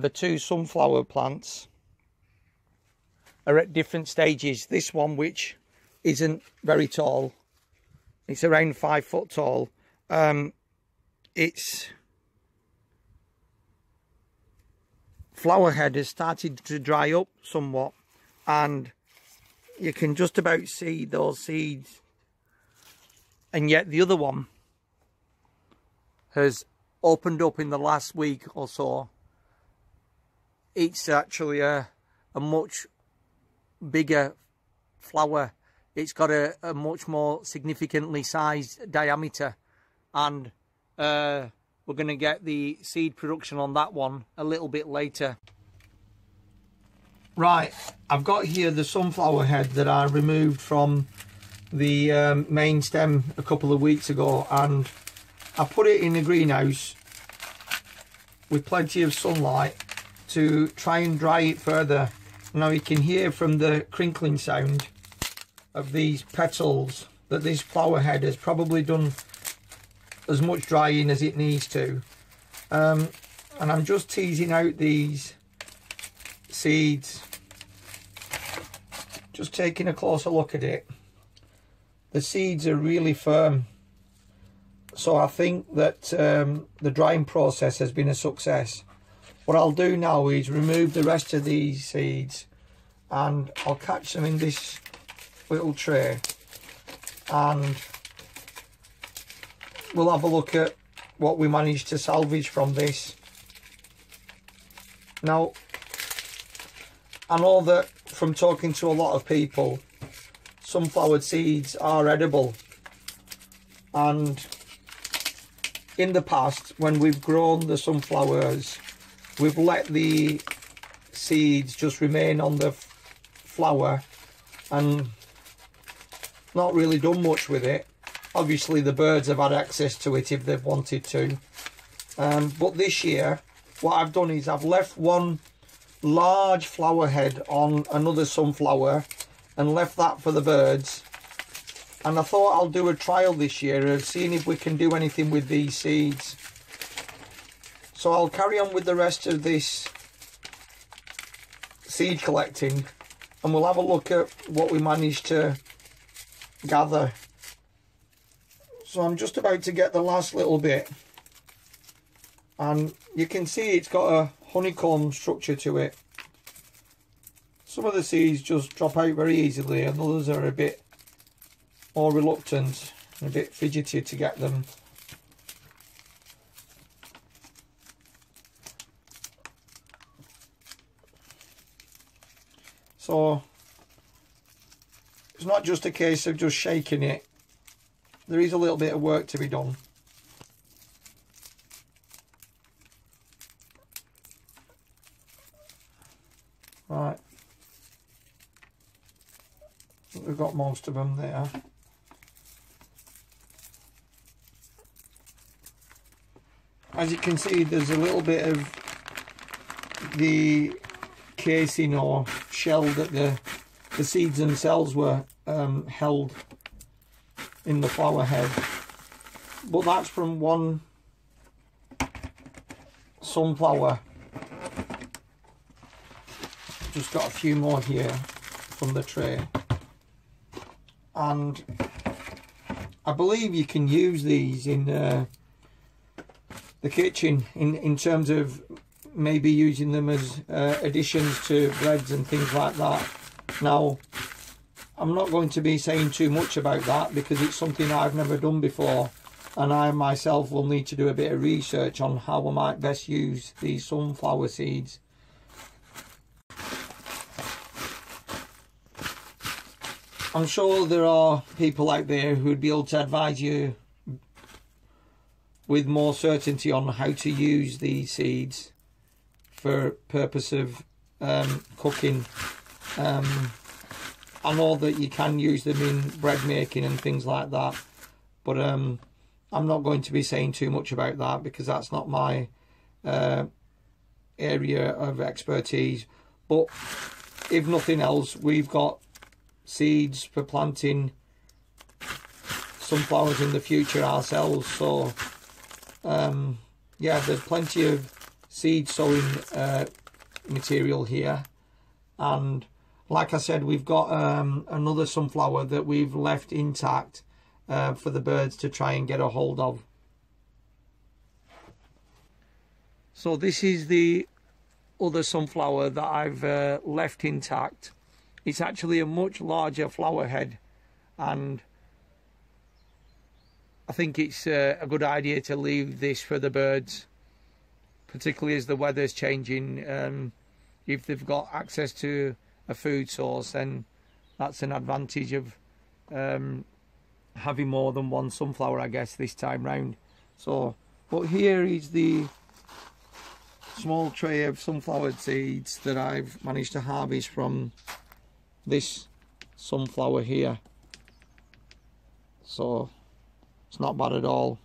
the two sunflower plants are at different stages. This one, which isn't very tall, it's around 5 foot tall, its flower head has started to dry up somewhat, and you can just about see those seeds. And yet the other one has opened up in the last week or so. It's actually a much bigger flower. It's got a much more significantly sized diameter, and we're going to get the seed production on that one a little bit later. Right, I've got here the sunflower head that I removed from the main stem a couple of weeks ago, and I put it in the greenhouse with plenty of sunlight to try and dry it further. Now you can hear from the crinkling sound of these petals that this flower head has probably done as much drying as it needs to. And I'm just teasing out these seeds, just taking a closer look at it. The seeds are really firm, so I think that the drying process has been a success. What I'll do now is remove the rest of these seeds, and I'll catch them in this little tray, and we'll have a look at what we managed to salvage from this. Now, I know that from talking to a lot of people, sunflower seeds are edible, and in the past, when we've grown the sunflowers, we've let the seeds just remain on the flower and not really done much with it. Obviously the birds have had access to it if they've wanted to, but this year what I've done is I've left one large flower head on another sunflower and left that for the birds. And I thought I'll do a trial this year of seeing if we can do anything with these seeds. So I'll carry on with the rest of this seed collecting, and we'll have a look at what we managed to gather. So I'm just about to get the last little bit, and you can see it's got a honeycomb structure to it. Some of the seeds just drop out very easily, and others are a bit more reluctant and a bit fidgety to get them. So it's not just a case of just shaking it. There is a little bit of work to be done. Right, we've got most of them there. As you can see, there's a little bit of the casing or shell that the seeds themselves were held in the flower head, but that's from one sunflower. Just got a few more here from the tray, and I believe you can use these in the kitchen in terms of maybe using them as additions to breads and things like that. Now, I'm not going to be saying too much about that because it's something I've never done before, and I myself will need to do a bit of research on how I might best use these sunflower seeds. I'm sure there are people out there who'd be able to advise you with more certainty on how to use these seeds for purpose of cooking. I know that you can use them in bread making and things like that, but I'm not going to be saying too much about that because that's not my area of expertise. But if nothing else, we've got seeds for planting sunflowers in the future ourselves, so yeah, there's plenty of seed sowing material here. And like I said, we've got another sunflower that we've left intact for the birds to try and get a hold of. So this is the other sunflower that I've left intact. It's actually a much larger flower head, and I think it's a good idea to leave this for the birds, particularly as the weather's changing. If they've got access to a food source, then that's an advantage of having more than one sunflower, I guess, this time round. So, but here is the small tray of sunflower seeds that I've managed to harvest from this sunflower here. So it's not bad at all.